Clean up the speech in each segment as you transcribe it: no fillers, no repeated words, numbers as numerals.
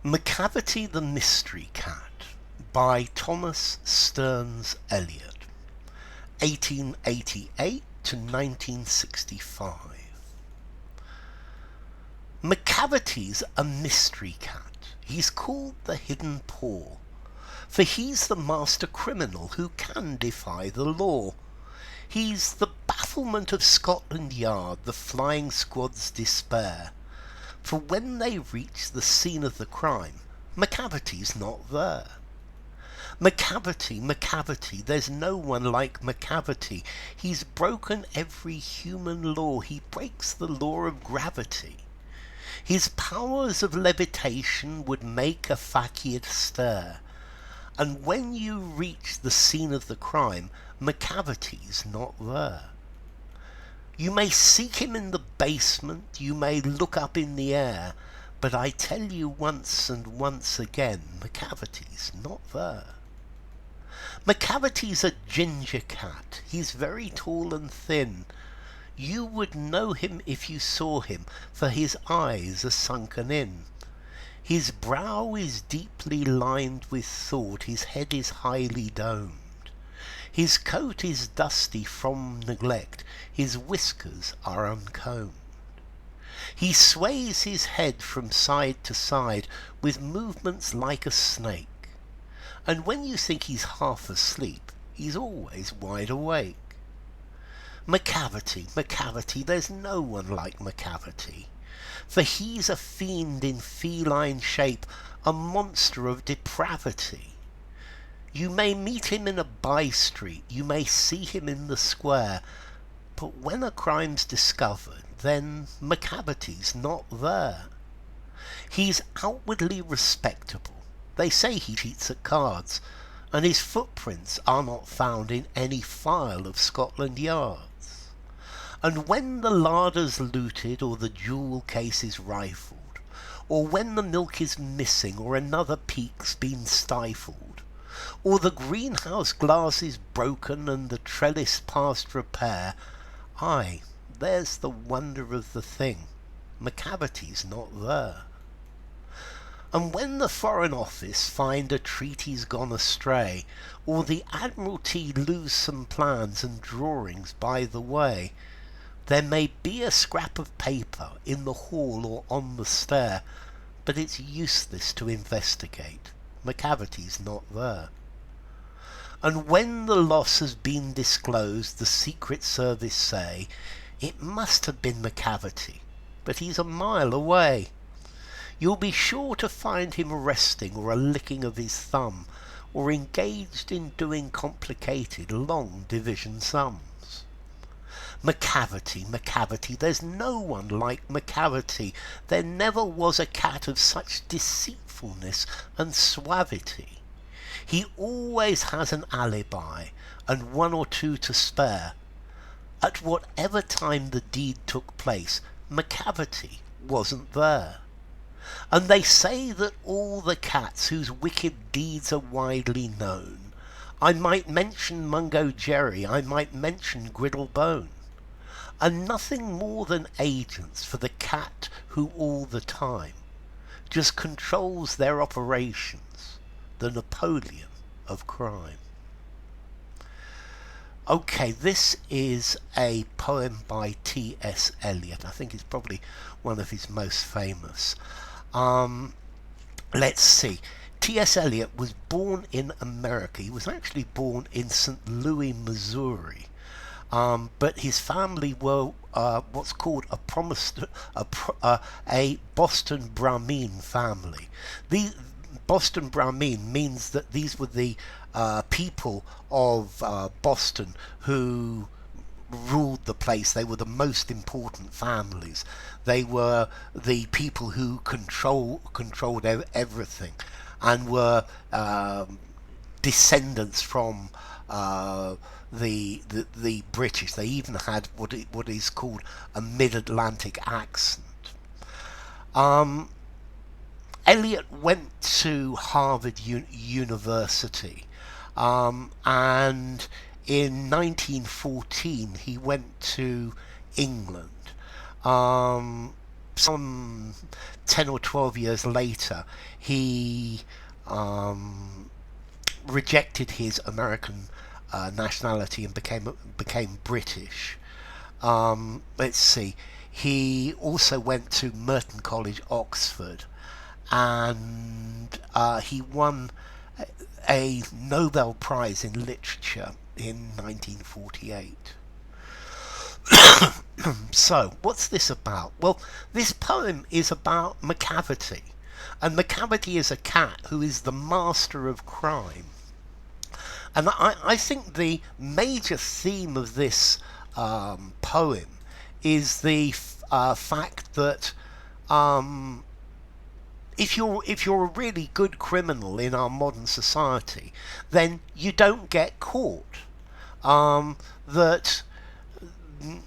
Macavity the Mystery Cat by Thomas Stearns Eliot, 1888 to 1965. Macavity's a mystery cat. He's called the Hidden Paw, for he's the master criminal who can defy the law. He's the bafflement of Scotland Yard, the flying squad's despair. For when they reach the scene of the crime, Macavity's not there. Macavity, Macavity, there's no one like Macavity. He's broken every human law. He breaks the law of gravity. His powers of levitation would make a fakir stare. And when you reach the scene of the crime, Macavity's not there. You may seek him in the basement, you may look up in the air, but I tell you once and once again, Macavity's not there. Macavity's a ginger cat. He's very tall and thin. You would know him if you saw him, for his eyes are sunken in. His brow is deeply lined with thought, his head is highly domed. His coat is dusty from neglect, his whiskers are uncombed. He sways his head from side to side with movements like a snake. And when you think he's half asleep, he's always wide awake. Macavity, Macavity, there's no one like Macavity. For he's a fiend in feline shape, a monster of depravity. You may meet him in a by-street, you may see him in the square, but when a crime's discovered, then Macavity's not there. He's outwardly respectable. They say he cheats at cards, and his footprints are not found in any file of Scotland Yards. And when the larder's looted, or the jewel case is rifled, or when the milk is missing, or another peak's been stifled, or the greenhouse glass is broken and the trellis past repair, aye, there's the wonder of the thing, Macavity's not there. And when the Foreign Office find a treaty's gone astray, or the Admiralty lose some plans and drawings by the way, there may be a scrap of paper in the hall or on the stair, but it's useless to investigate. Macavity's not there. And when the loss has been disclosed, the Secret Service say, it must have been Macavity, but he's a mile away. You'll be sure to find him resting, or a licking of his thumb, or engaged in doing complicated long division sums. Macavity, Macavity, there's no one like Macavity. There never was a cat of such deceitfulness and suavity. He always has an alibi, and one or two to spare. At whatever time the deed took place, Macavity wasn't there. And they say that all the cats whose wicked deeds are widely known, I might mention Mungo Jerry, I might mention Griddlebone, are nothing more than agents for the cat who all the time just controls their operations, the Napoleon of crime. Okay, this is a poem by T.S. Eliot. I think it's probably one of his most famous. Let's see. T.S. Eliot was born in America. He was actually born in St. Louis, Missouri. But his family were what's called a Boston Brahmin family. The Boston Brahmin means that these were the people of Boston who ruled the place. They were the most important families. They were the people who controlled everything, and were descendants from the British. They even had what is called a mid-Atlantic accent. Eliot went to Harvard University, and in 1914 he went to England some 10 or 12 years later, he rejected his American nationality and became British. Let's see. He also went to Merton College, Oxford, and he won a Nobel Prize in Literature in 1948. So, what's this about? Well, this poem is about Macavity, and Macavity is a cat who is the master of crime. And I think the major theme of this poem is the fact that if you're a really good criminal in our modern society, then you don't get caught. That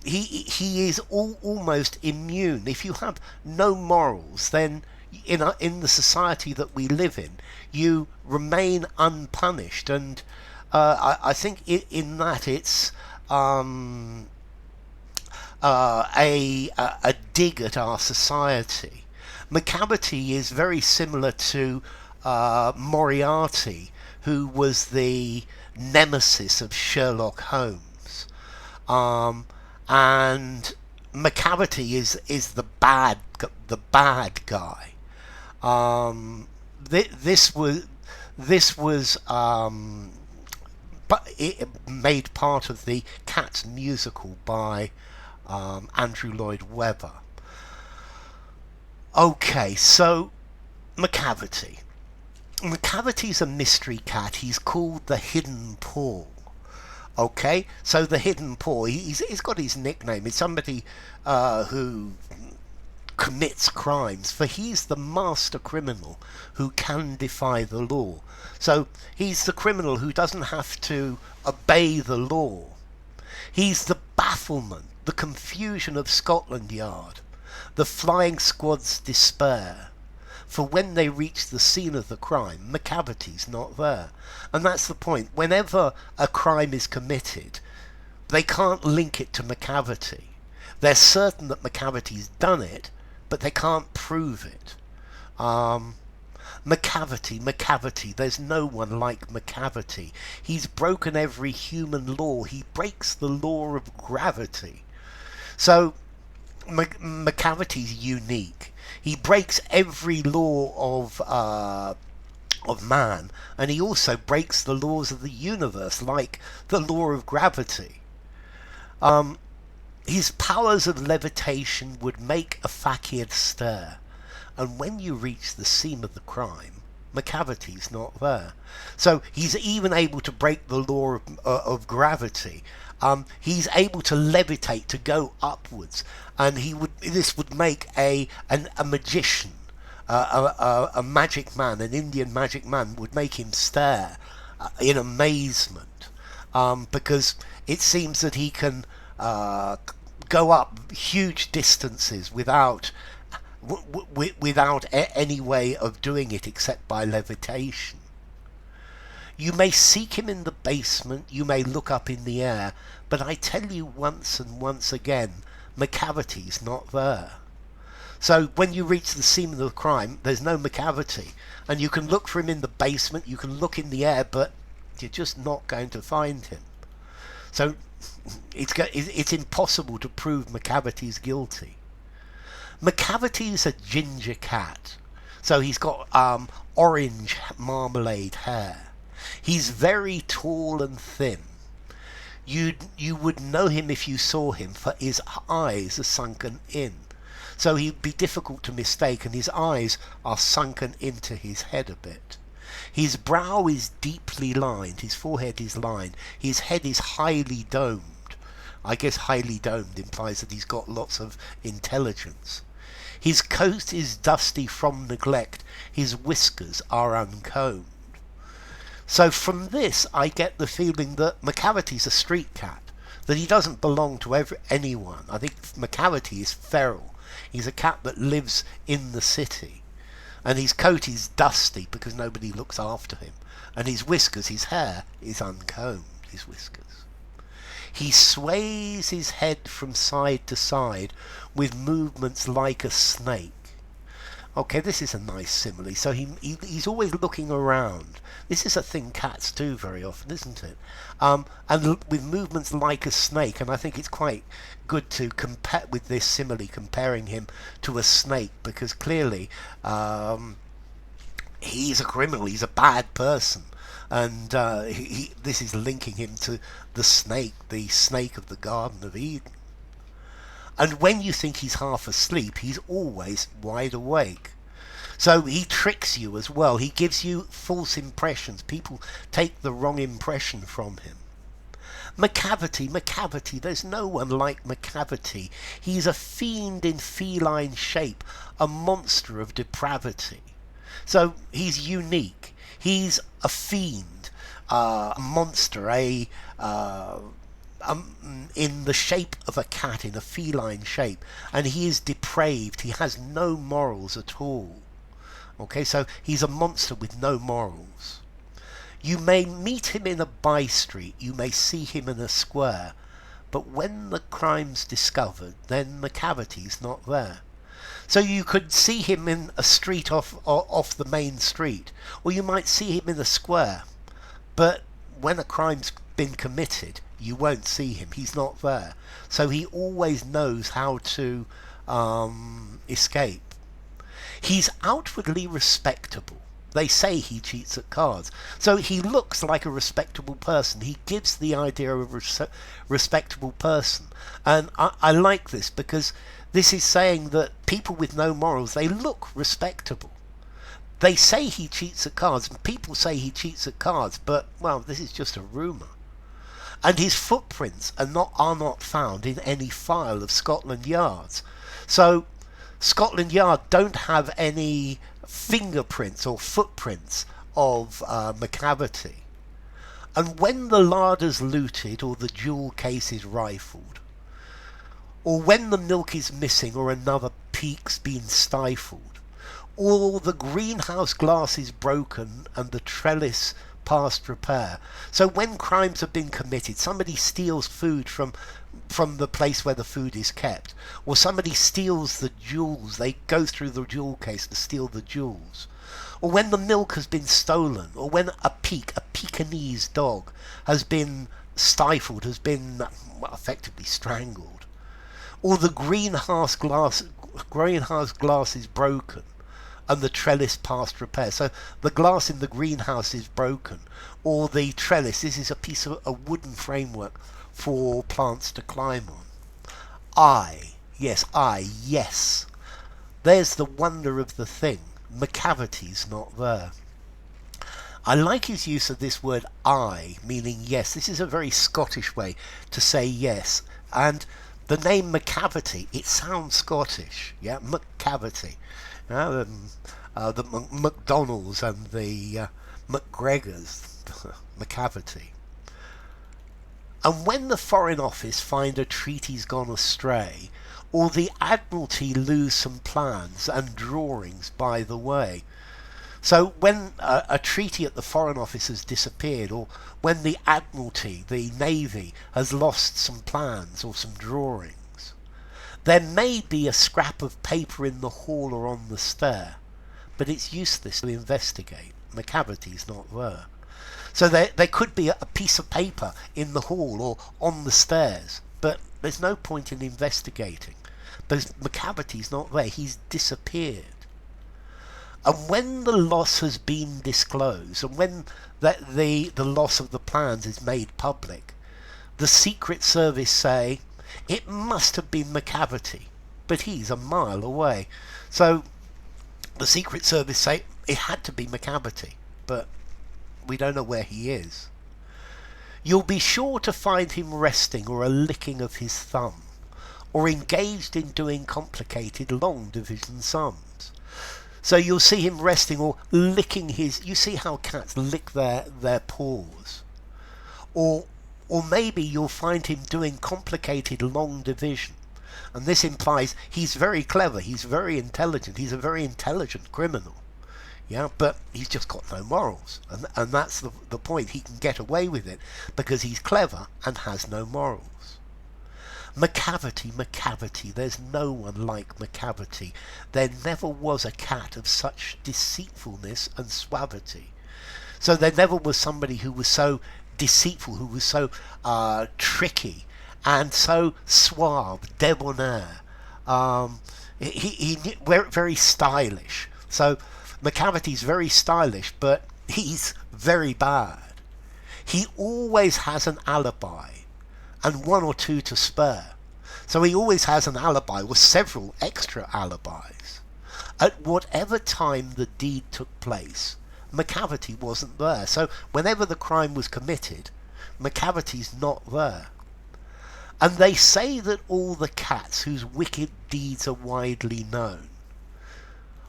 he is almost immune. If you have no morals, then in the society that we live in, you remain unpunished. And I think in that it's a dig at our society. Macavity is very similar to Moriarty, who was the nemesis of Sherlock Holmes. And Macavity is the bad guy. This was but it made part of the Cats musical by Andrew Lloyd Webber. Okay, so Macavity. Macavity's a mystery cat. He's called the Hidden Paw. Okay, so the Hidden Paw, he's got his nickname. It's somebody who commits crimes, for he's the master criminal who can defy the law. So he's the criminal who doesn't have to obey the law. He's the bafflement, the confusion of Scotland Yard, the flying squad's despair. For when they reach the scene of the crime, Macavity's not there. And that's the point. Whenever a crime is committed, they can't link it to Macavity. They're certain that Macavity's done it, but they can't prove it. Macavity, there's no one like Macavity. He's broken every human law. He breaks the law of gravity. So Macavity's unique. He breaks every law of man, and he also breaks the laws of the universe, like the law of gravity. His powers of levitation would make a fakir stir, and when you reach the scene of the crime, Macavity's not there. So he's even able to break the law of gravity. He's able to levitate, to go upwards, and this would make a magician, a magic man, an Indian magic man, would make him stare in amazement, because it seems that he can go up huge distances without any way of doing it except by levitation. You may seek him in the basement, you may look up in the air, but I tell you once and once again, Macavity's not there. So when you reach the scene of the crime, there's no Macavity, and you can look for him in the basement, you can look in the air, but you're just not going to find him. So it's impossible to prove Macavity's guilty. Macavity's a ginger cat, so he's got orange marmalade hair. He's very tall and thin. You would know him if you saw him, for his eyes are sunken in. So he'd be difficult to mistake, and his eyes are sunken into his head a bit. His brow is deeply lined, his forehead is lined, his head is highly domed. I guess highly domed implies that he's got lots of intelligence. His coat is dusty from neglect, his whiskers are uncombed. So from this I get the feeling that Macavity's a street cat, that he doesn't belong to anyone. I think Macavity is feral. He's a cat that lives in the city. And his coat is dusty because nobody looks after him. And his whiskers, his hair, is uncombed, his whiskers. He sways his head from side to side with movements like a snake. Okay, this is a nice simile. So he's always looking around. This is a thing cats do very often, isn't it? And with movements like a snake, and I think it's quite good to compare with this simile, comparing him to a snake, because clearly he's a criminal, he's a bad person. And this is linking him to the snake of the Garden of Eden. And when you think he's half asleep, he's always wide awake. So he tricks you as well. He gives you false impressions. People take the wrong impression from him. Macavity, there's no one like Macavity. He's a fiend in feline shape, a monster of depravity. So he's unique. He's a fiend, a monster, in the shape of a cat, in a feline shape, and he is depraved. He has no morals at all. Okay, so he's a monster with no morals. You may meet him in a by-street, you may see him in a square, but when the crime's discovered, then Macavity's not there. So you could see him in a street off the main street, or you might see him in a square, but when a crime's been committed, you won't see him. He's not there. So he always knows how to escape. He's outwardly respectable. They say he cheats at cards. So he looks like a respectable person. He gives the idea of a respectable person. And I like this, because this is saying that people with no morals, they look respectable. They say he cheats at cards, and people say he cheats at cards, but, well, this is just a rumour. And his footprints are not found in any file of Scotland Yard's. So Scotland Yard don't have any fingerprints or footprints of Macavity. And when the larder's looted, or the jewel case is rifled, or when the milk is missing, or another peak's been stifled, or the greenhouse glass is broken and the trellis past repair. So when crimes have been committed, somebody steals food from the place where the food is kept, or somebody steals the jewels, they go through the jewel case to steal the jewels, or when the milk has been stolen, or when a Pekingese dog has been stifled, has been, well, effectively strangled, or the greenhouse glass is broken and the trellis past repair. So the glass in the greenhouse is broken, or the trellis, this is a piece of a wooden framework for plants to climb on. Yes. There's the wonder of the thing. Macavity's not there. I like his use of this word I, meaning yes. This is a very Scottish way to say yes. And the name Macavity, it sounds Scottish. Yeah, Macavity. The McDonald's and the McGregor's. Macavity. And when the Foreign Office find a treaty's gone astray, or the Admiralty lose some plans and drawings by the way. So when a treaty at the Foreign Office has disappeared, or when the Admiralty, the Navy, has lost some plans or some drawings, there may be a scrap of paper in the hall or on the stair, but it's useless to investigate. Macavity's not there. So there could be a piece of paper in the hall or on the stairs, but there's no point in investigating, because Macavity's not there. He's disappeared. And when the loss has been disclosed, and when the loss of the plans is made public, the Secret Service say, it must have been Macavity, but he's a mile away. So the Secret Service say, it had to be Macavity, but we don't know where he is. You'll be sure to find him resting, or a licking of his thumb, or engaged in doing complicated long division sums. So you'll see him resting or licking his... You see how cats lick their paws. Or maybe you'll find him doing complicated long division. And this implies he's very clever, he's very intelligent, he's a very intelligent criminal. Yeah, but he's just got no morals, and that's the point. He can get away with it because he's clever and has no morals. Macavity, Macavity, there's no one like Macavity. There never was a cat of such deceitfulness and suavity. So there never was somebody who was so deceitful, who was so tricky and so suave, debonair. He very stylish. So Macavity's very stylish, but he's very bad. He always has an alibi, and one or two to spare. So he always has an alibi with several extra alibis. At whatever time the deed took place, Macavity wasn't there. So whenever the crime was committed, Macavity's not there. And they say that all the cats whose wicked deeds are widely known.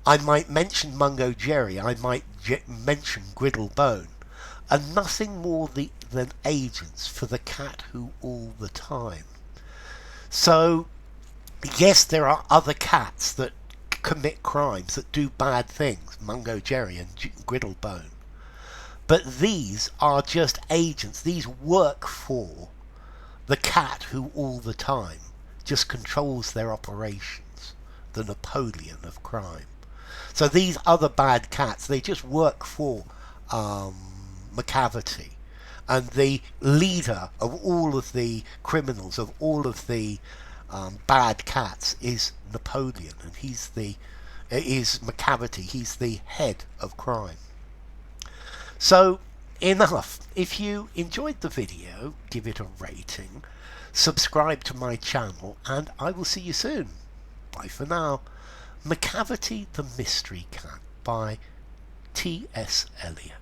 I might mention Mungo Jerry, I might mention Griddlebone, are nothing more than agents for the cat who all the time. So, yes, there are other cats that commit crimes, that do bad things, Mungo Jerry and Griddlebone. But these are just agents. These work for the cat who all the time just controls their operations, the Napoleon of crime. So these other bad cats, they just work for Macavity. And the leader of all of the criminals, of all of the bad cats, is Napoleon, and is Macavity. He's the head of crime. So enough. If you enjoyed the video, give it a rating, subscribe to my channel, and I will see you soon. Bye for now. Macavity the Mystery Cat by T.S. Eliot.